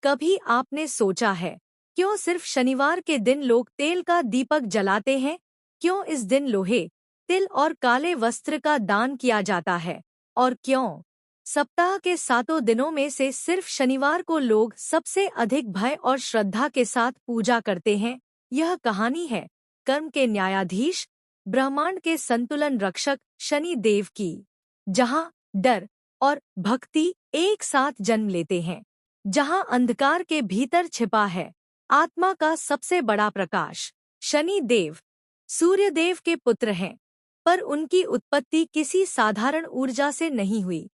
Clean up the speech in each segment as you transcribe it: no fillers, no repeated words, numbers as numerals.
कभी आपने सोचा है क्यों सिर्फ शनिवार के दिन लोग तेल का दीपक जलाते हैं? क्यों इस दिन लोहे, तिल और काले वस्त्र का दान किया जाता है? और क्यों सप्ताह के 7 दिनों में से सिर्फ शनिवार को लोग सबसे अधिक भय और श्रद्धा के साथ पूजा करते हैं? यह कहानी है कर्म के न्यायाधीश, ब्रह्मांड के संतुलन रक्षक शनि देव की, जहाँ डर और भक्ति एक साथ जन्म लेते हैं, जहाँ अंधकार के भीतर छिपा है आत्मा का सबसे बड़ा प्रकाश। शनि देव सूर्य देव के पुत्र हैं, पर उनकी उत्पत्ति किसी साधारण ऊर्जा से नहीं हुई।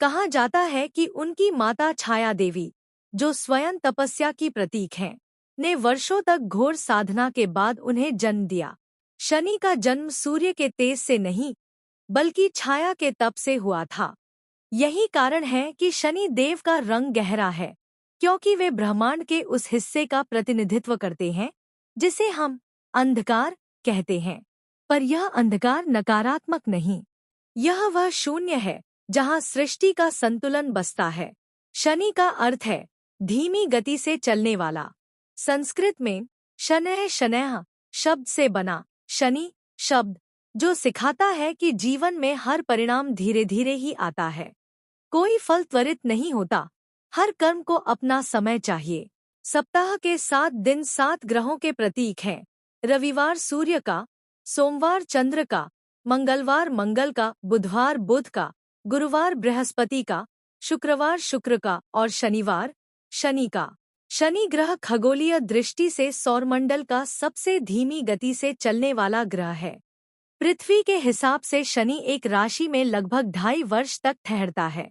कहा जाता है कि उनकी माता छाया देवी, जो स्वयं तपस्या की प्रतीक हैं, ने वर्षों तक घोर साधना के बाद उन्हें जन्म दिया। शनि का जन्म सूर्य के तेज से नहीं, बल्कि छाया के तप से हुआ था। यही कारण है कि शनि देव का रंग गहरा है, क्योंकि वे ब्रह्मांड के उस हिस्से का प्रतिनिधित्व करते हैं जिसे हम अंधकार कहते हैं। पर यह अंधकार नकारात्मक नहीं, यह वह शून्य है जहाँ सृष्टि का संतुलन बसता है। शनि का अर्थ है धीमी गति से चलने वाला। संस्कृत में शनैः शनैः शब्द से बना शनि शब्द, जो सिखाता है कि जीवन में हर परिणाम धीरे धीरे ही आता है। कोई फल त्वरित नहीं होता, हर कर्म को अपना समय चाहिए। सप्ताह के 7 दिन 7 ग्रहों के प्रतीक हैं। रविवार सूर्य का, सोमवार चंद्र का, मंगलवार मंगल का, बुधवार बुध का, गुरुवार बृहस्पति का, शुक्रवार शुक्र का और शनिवार शनि का। शनि ग्रह खगोलीय दृष्टि से सौरमंडल का सबसे धीमी गति से चलने वाला ग्रह है। पृथ्वी के हिसाब से शनि एक राशि में लगभग 2.5 वर्ष तक ठहरता है।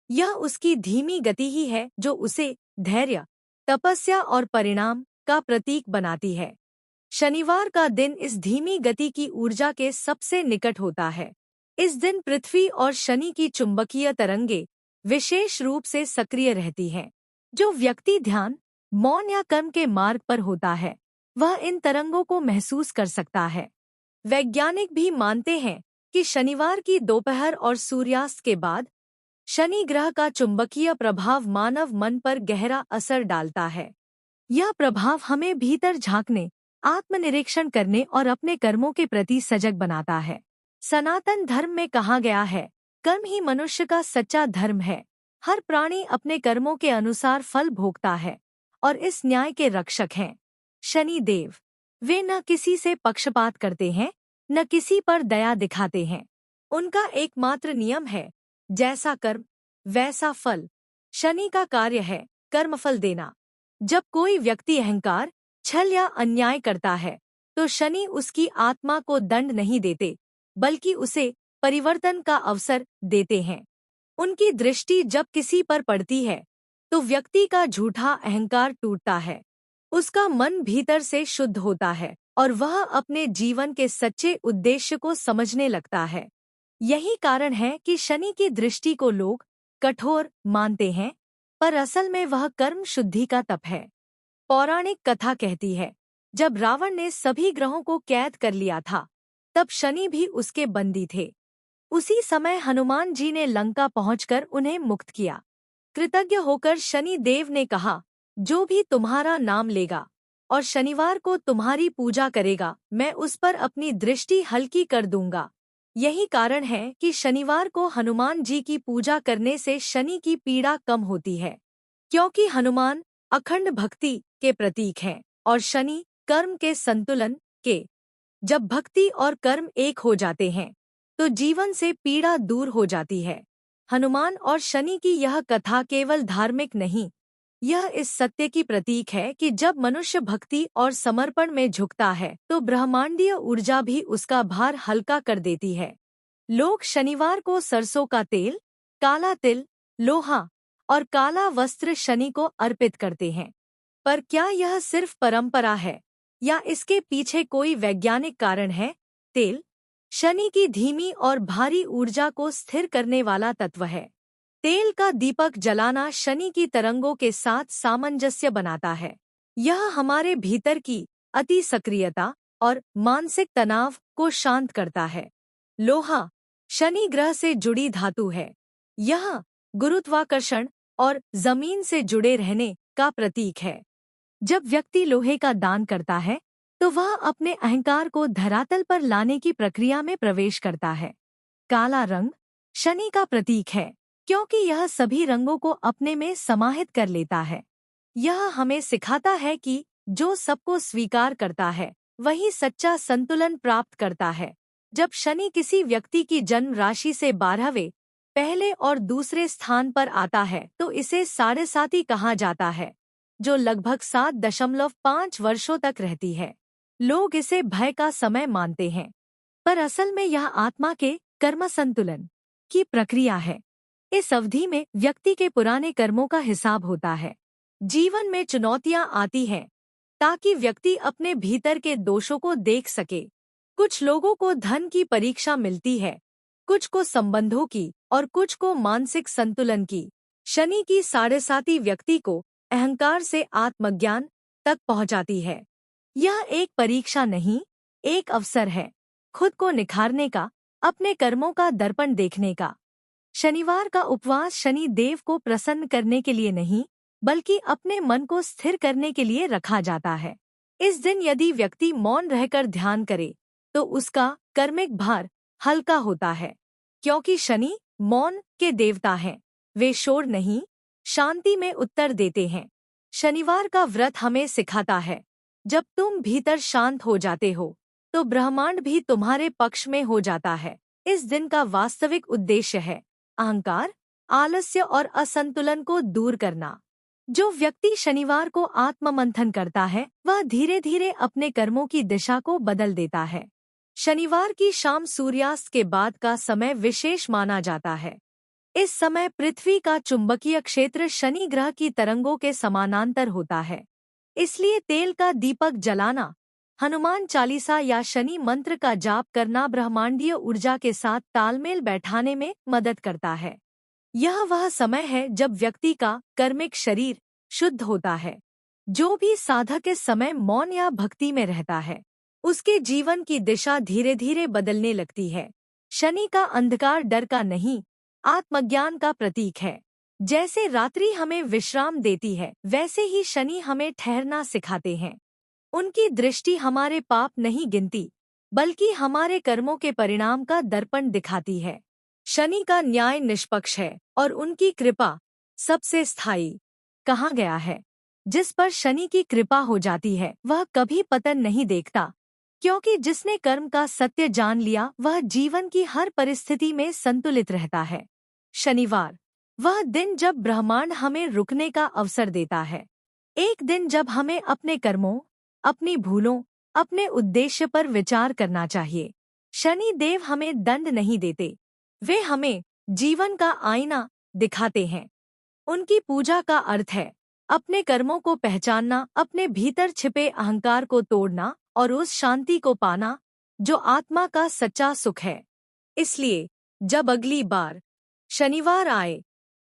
यह उसकी धीमी गति ही है जो उसे धैर्य, तपस्या और परिणाम का प्रतीक बनाती है। शनिवार का दिन इस धीमी गति की ऊर्जा के सबसे निकट होता है। इस दिन पृथ्वी और शनि की चुंबकीय तरंगे विशेष रूप से सक्रिय रहती हैं। जो व्यक्ति ध्यान, मौन या कर्म के मार्ग पर होता है, वह इन तरंगों को महसूस कर सकता है। वैज्ञानिक भी मानते हैं कि शनिवार की दोपहर और सूर्यास्त के बाद शनि ग्रह का चुंबकीय प्रभाव मानव मन पर गहरा असर डालता है। यह प्रभाव हमें भीतर झांकने, आत्मनिरीक्षण करने और अपने कर्मों के प्रति सजग बनाता है। सनातन धर्म में कहा गया है, कर्म ही मनुष्य का सच्चा धर्म है। हर प्राणी अपने कर्मों के अनुसार फल भोगता है और इस न्याय के रक्षक हैं शनि देव। वे न किसी से पक्षपात करते हैं, न किसी पर दया दिखाते हैं। उनका एकमात्र नियम है, जैसा कर्म वैसा फल। शनि का कार्य है कर्मफल देना। जब कोई व्यक्ति अहंकार, छल या अन्याय करता है, तो शनि उसकी आत्मा को दंड नहीं देते, बल्कि उसे परिवर्तन का अवसर देते हैं। उनकी दृष्टि जब किसी पर पड़ती है, तो व्यक्ति का झूठा अहंकार टूटता है, उसका मन भीतर से शुद्ध होता है और वह अपने जीवन के सच्चे उद्देश्य को समझने लगता है। यही कारण है कि शनि की दृष्टि को लोग कठोर मानते हैं, पर असल में वह कर्म शुद्धि का तप है। पौराणिक कथा कहती है, जब रावण ने सभी ग्रहों को कैद कर लिया था, तब शनि भी उसके बंदी थे। उसी समय हनुमान जी ने लंका पहुंचकर उन्हें मुक्त किया। कृतज्ञ होकर शनि देव ने कहा, जो भी तुम्हारा नाम लेगा और शनिवार को तुम्हारी पूजा करेगा, मैं उस पर अपनी दृष्टि हल्की कर दूंगा। यही कारण है कि शनिवार को हनुमान जी की पूजा करने से शनि की पीड़ा कम होती है, क्योंकि हनुमान अखंड भक्ति के प्रतीक हैं और शनि कर्म के संतुलन के। जब भक्ति और कर्म एक हो जाते हैं, तो जीवन से पीड़ा दूर हो जाती है। हनुमान और शनि की यह कथा केवल धार्मिक नहीं, यह इस सत्य की प्रतीक है कि जब मनुष्य भक्ति और समर्पण में झुकता है, तो ब्रह्मांडीय ऊर्जा भी उसका भार हल्का कर देती है। लोग शनिवार को सरसों का तेल, काला तिल, लोहा और काला वस्त्र शनि को अर्पित करते हैं। पर क्या यह सिर्फ परंपरा है या इसके पीछे कोई वैज्ञानिक कारण है? तेल शनि की धीमी और भारी ऊर्जा को स्थिर करने वाला तत्व है। तेल का दीपक जलाना शनि की तरंगों के साथ सामंजस्य बनाता है। यह हमारे भीतर की अति सक्रियता और मानसिक तनाव को शांत करता है। लोहा शनि ग्रह से जुड़ी धातु है। यह गुरुत्वाकर्षण और जमीन से जुड़े रहने का प्रतीक है। जब व्यक्ति लोहे का दान करता है तो वह अपने अहंकार को धरातल पर लाने की प्रक्रिया में प्रवेश करता है। काला रंग शनि का प्रतीक है, क्योंकि यह सभी रंगों को अपने में समाहित कर लेता है। यह हमें सिखाता है कि जो सबको स्वीकार करता है वही सच्चा संतुलन प्राप्त करता है। जब शनि किसी व्यक्ति की जन्म राशि से 12वें, पहले और दूसरे स्थान पर आता है तो इसे साढ़े साती कहा जाता है, जो लगभग 7.5 वर्षों तक रहती है। लोग इसे भय का समय मानते हैं, पर असल में यह आत्मा के कर्म संतुलन की प्रक्रिया है। इस अवधि में व्यक्ति के पुराने कर्मों का हिसाब होता है। जीवन में चुनौतियां आती हैं ताकि व्यक्ति अपने भीतर के दोषों को देख सके। कुछ लोगों को धन की परीक्षा मिलती है, कुछ को संबंधों की और कुछ को मानसिक संतुलन की। शनि की साढ़े साती व्यक्ति को अहंकार से आत्मज्ञान तक पहुंचाती है। यह एक परीक्षा नहीं, एक अवसर है खुद को निखारने का, अपने कर्मों का दर्पण देखने का। शनिवार का उपवास शनि देव को प्रसन्न करने के लिए नहीं, बल्कि अपने मन को स्थिर करने के लिए रखा जाता है। इस दिन यदि व्यक्ति मौन रहकर ध्यान करे तो उसका कर्मिक भार हल्का होता है, क्योंकि शनि मौन के देवता हैं। वे शोर नहीं, शांति में उत्तर देते हैं। शनिवार का व्रत हमें सिखाता है, जब तुम भीतर शांत हो जाते हो तो ब्रह्मांड भी तुम्हारे पक्ष में हो जाता है। इस दिन का वास्तविक उद्देश्य है अहंकार, आलस्य और असंतुलन को दूर करना। जो व्यक्ति शनिवार को आत्ममंथन करता है वह धीरे धीरे अपने कर्मों की दिशा को बदल देता है। शनिवार की शाम सूर्यास्त के बाद का समय विशेष माना जाता है। इस समय पृथ्वी का चुंबकीय क्षेत्र शनि ग्रह की तरंगों के समानांतर होता है। इसलिए तेल का दीपक जलाना, हनुमान चालीसा या शनि मंत्र का जाप करना ब्रह्मांडीय ऊर्जा के साथ तालमेल बैठाने में मदद करता है। यह वह समय है जब व्यक्ति का कर्मिक शरीर शुद्ध होता है। जो भी साधक इस समय मौन या भक्ति में रहता है, उसके जीवन की दिशा धीरे धीरे बदलने लगती है। शनि का अंधकार डर का नहीं, आत्मज्ञान का प्रतीक है। जैसे रात्रि हमें विश्राम देती है, वैसे ही शनि हमें ठहरना सिखाते हैं। उनकी दृष्टि हमारे पाप नहीं गिनती, बल्कि हमारे कर्मों के परिणाम का दर्पण दिखाती है। शनि का न्याय निष्पक्ष है और उनकी कृपा सबसे स्थायी। कहा गया है, जिस पर शनि की कृपा हो जाती है वह कभी पतन नहीं देखता, क्योंकि जिसने कर्म का सत्य जान लिया वह जीवन की हर परिस्थिति में संतुलित रहता है। शनिवार वह दिन जब ब्रह्मांड हमें रुकने का अवसर देता है। एक दिन जब हमें अपने कर्मों, अपनी भूलों, अपने उद्देश्य पर विचार करना चाहिए। शनि देव हमें दंड नहीं देते, वे हमें जीवन का आईना दिखाते हैं। उनकी पूजा का अर्थ है अपने कर्मों को पहचानना, अपने भीतर छिपे अहंकार को तोड़ना और उस शांति को पाना जो आत्मा का सच्चा सुख है। इसलिए जब अगली बार शनिवार आए,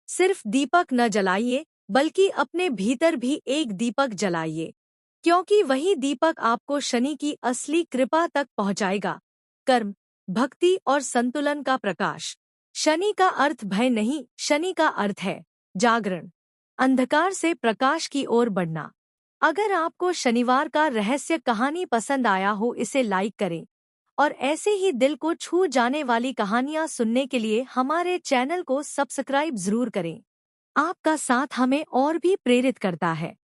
सिर्फ दीपक न जलाइए, बल्कि अपने भीतर भी एक दीपक जलाइए, क्योंकि वही दीपक आपको शनि की असली कृपा तक पहुंचाएगा। कर्म, भक्ति और संतुलन का प्रकाश। शनि का अर्थ भय नहीं, शनि का अर्थ है जागरण, अंधकार से प्रकाश की ओर बढ़ना। अगर आपको शनिवार का रहस्य कहानी पसंद आया हो, इसे लाइक करें और ऐसे ही दिल को छू जाने वाली कहानियां सुनने के लिए हमारे चैनल को सब्सक्राइब जरूर करें। आपका साथ हमें और भी प्रेरित करता है।